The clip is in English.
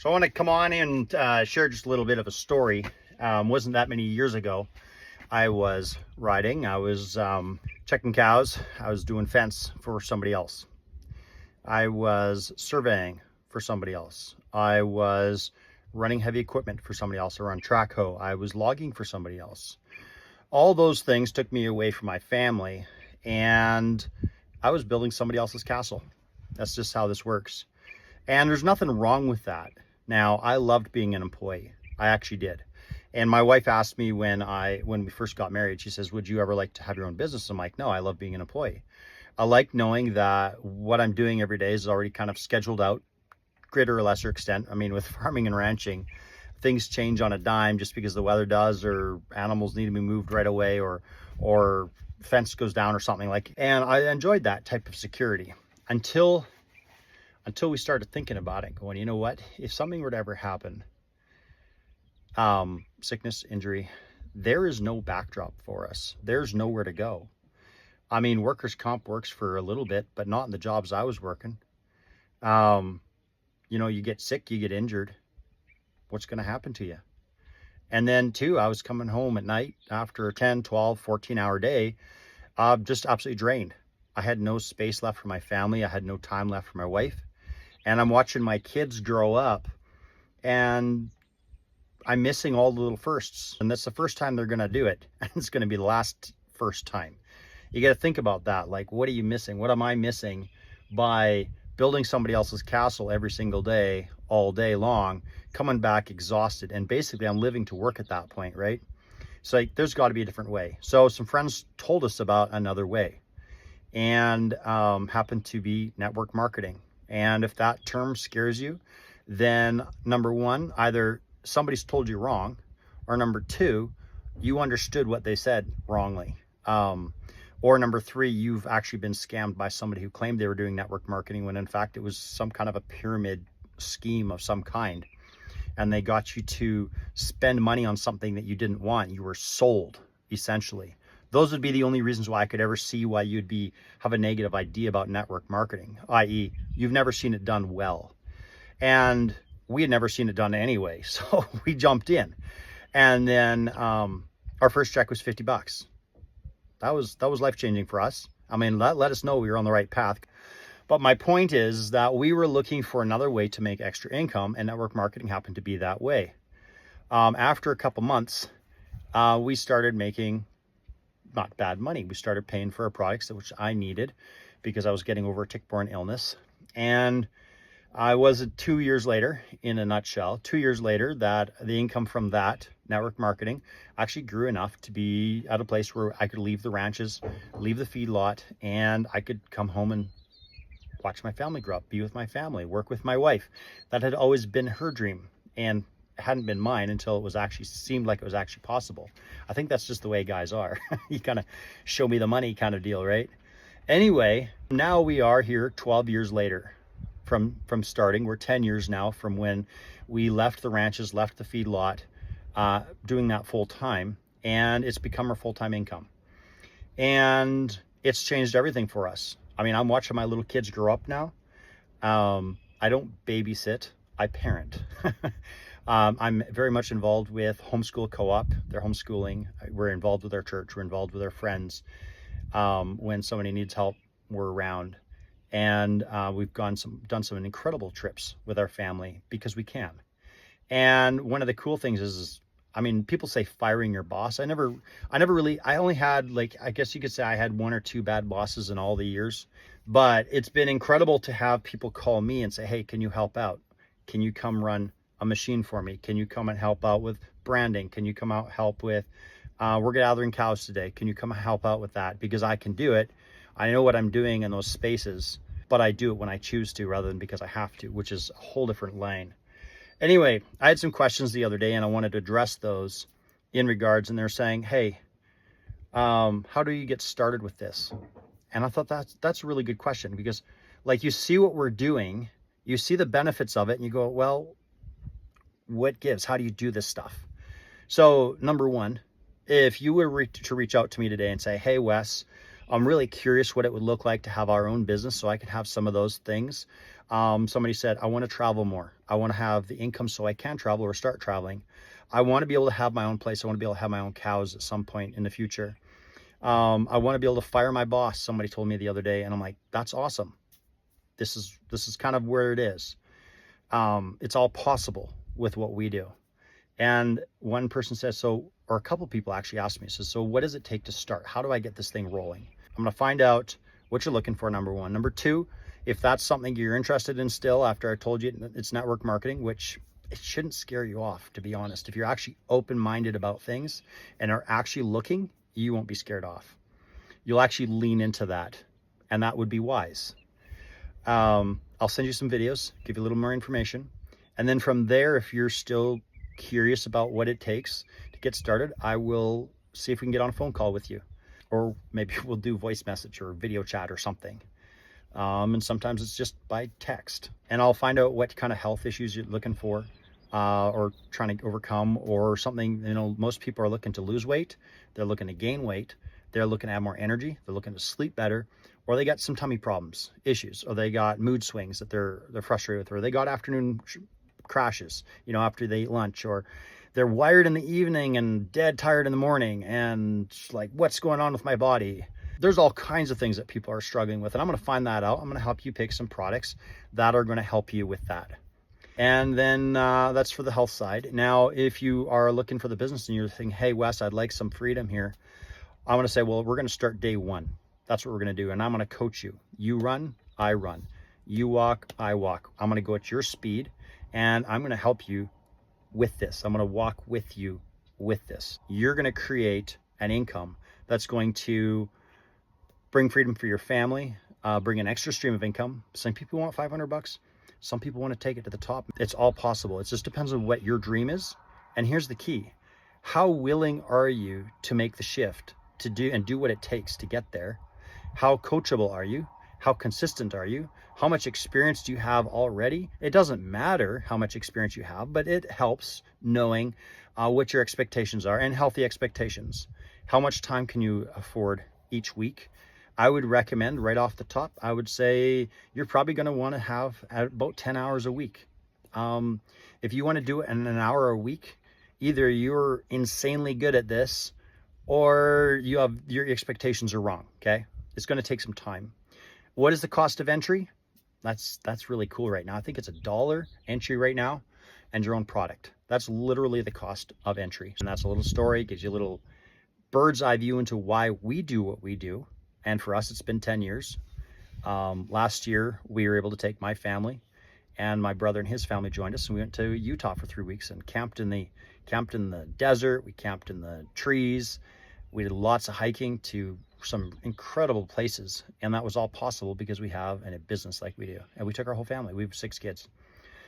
So I want to come on and share just a little bit of a story. Wasn't that many years ago. I was riding, I was checking cows, I was doing fence for somebody else. I was surveying for somebody else. I was running heavy equipment for somebody else, or on track hoe. I was logging for somebody else. All those things took me away from my family, and I was building somebody else's castle. That's just how this works. And there's nothing wrong with that. Now, I loved being an employee. I actually did. And my wife asked me when we first got married, she says, would you ever like to have your own business? I'm like, no, I love being an employee. I like knowing that what I'm doing every day is already kind of scheduled out, greater or lesser extent. I mean, with farming and ranching, things change on a dime just because the weather does, or animals need to be moved right away, or fence goes down or something like. And I enjoyed that type of security until we started thinking about it, going, you know what, if something were to ever happen, sickness, injury, there is no backdrop for us. There's nowhere to go. I mean, workers' comp works for a little bit, but not in the jobs I was working. You know, you get sick, you get injured. What's going to happen to you? And then too, I was coming home at night after a 10, 12, 14-hour day, just absolutely drained. I had no space left for my family. I had no time left for my wife. And I'm watching my kids grow up, and I'm missing all the little firsts. And that's the first time they're going to do it. And it's going to be the last first time. You got to think about that. Like, what are you missing? What am I missing by building somebody else's castle every single day, all day long, coming back exhausted? And basically I'm living to work at that point, right? So like, there's got to be a different way. So some friends told us about another way, and happened to be network marketing. And if that term scares you, then number one, either somebody's told you wrong, or number two, you understood what they said wrongly. Or number three, you've actually been scammed by somebody who claimed they were doing network marketing when in fact it was some kind of a pyramid scheme of some kind. And they got you to spend money on something that you didn't want. You were sold, essentially. Those would be the only reasons why I could ever see why you'd have a negative idea about network marketing, i.e. you've never seen it done well. And we had never seen it done anyway, so we jumped in. And then our first check was $50. That was life-changing for us. I mean, let us know we were on the right path. But my point is that we were looking for another way to make extra income, and network marketing happened to be that way. After a couple months, we started making not bad money. We started paying for our products, which I needed because I was getting over a tick-borne illness. And I was 2 years later, in a nutshell, 2 years later, that the income from that network marketing actually grew enough to be at a place where I could leave the ranches, leave the feedlot, and I could come home and watch my family grow up, be with my family, work with my wife. That had always been her dream, and hadn't been mine until it was actually seemed like it was actually possible. I think that's just the way guys are. You kind of show me the money kind of deal, right? Anyway, now we are here 12 years later from starting. We're 10 years now from when we left the ranches, left the feedlot, doing that full time, and it's become our full-time income. And it's changed everything for us. I mean, I'm watching my little kids grow up now. I don't babysit, I parent. I'm very much involved with homeschool co-op. They're homeschooling. We're involved with our church. We're involved with our friends. When somebody needs help, we're around. And we've done some incredible trips with our family because we can. And one of the cool things is, I mean, people say firing your boss. I only had, like, I guess you could say I had one or two bad bosses in all the years. But it's been incredible to have people call me and say, hey, can you help out? Can you come run a machine for me? Can you come and help out with branding? Can you come out help with, we're gathering cows today. Can you come and help out with that? Because I can do it. I know what I'm doing in those spaces, but I do it when I choose to rather than because I have to, which is a whole different lane. Anyway, I had some questions the other day and I wanted to address those in regards, and they're saying, hey, how do you get started with this? And I thought that's a really good question, because like, you see what we're doing, you see the benefits of it, and you go, well, what gives? How do you do this stuff? So number one, if you were to reach out to me today and say, hey, Wes, I'm really curious what it would look like to have our own business so I could have some of those things. Somebody said, I want to travel more. I want to have the income so I can travel or start traveling. I want to be able to have my own place. I want to be able to have my own cows at some point in the future. I want to be able to fire my boss. Somebody told me the other day, and I'm like, that's awesome. This is kind of where it is. It's all possible with what we do. And one person says, so, or a couple people actually asked me, says, so what does it take to start? How do I get this thing rolling? I'm going to find out what you're looking for, number one. Number two, if that's something you're interested in still, after I told you it's network marketing, which it shouldn't scare you off, to be honest. If you're actually open-minded about things and are actually looking, you won't be scared off. You'll actually lean into that, and that would be wise. I'll send you some videos, give you a little more information. And then from there, if you're still curious about what it takes to get started, I will see if we can get on a phone call with you, or maybe we'll do voice message or video chat or something. And sometimes it's just by text, and I'll find out what kind of health issues you're looking for, or trying to overcome, or something. You know, most people are looking to lose weight, they're looking to gain weight, they're looking to have more energy, they're looking to sleep better, or they got some tummy problems, issues, or they got mood swings that they're frustrated with, or they got afternoon crashes, you know, after they eat lunch, or they're wired in the evening and dead tired in the morning, and like, what's going on with my body? There's all kinds of things that people are struggling with, and I'm going to find that out. I'm going to help you pick some products that are going to help you with that. And then that's for the health side. Now, if you are looking for the business and you're thinking, hey, Wes, I'd like some freedom here, I'm going to say, well, we're going to start day one. That's what we're going to do. And I'm going to coach you. You run, I run. You walk, I walk. I'm going to go at your speed, and I'm going to help you with this. I'm going to walk with you with this. You're going to create an income that's going to bring freedom for your family, bring an extra stream of income. Some people want $500. Some people want to take it to the top. It's all possible. It just depends on what your dream is. And here's the key. How willing are you to make the shift to do what it takes to get there? How coachable are you? How consistent are you? How much experience do you have already? It doesn't matter how much experience you have, but it helps knowing what your expectations are, and healthy expectations. How much time can you afford each week? I would recommend right off the top, I would say you're probably going to want to have about 10 hours a week. If you want to do it in an hour a week, either you're insanely good at this, or your expectations are wrong. Okay, it's going to take some time. What is the cost of entry? That's really cool right now. I think it's $1 entry right now, and your own product. That's literally the cost of entry. And that's a little story, gives you a little bird's eye view into why we do what we do. And for us, it's been 10 years. Last year, we were able to take my family, and my brother and his family joined us, and we went to Utah for 3 weeks and camped in the desert. We camped in the trees. We did lots of hiking to some incredible places, and that was all possible because we have a business like we do, and we took our whole family. We have 6 kids.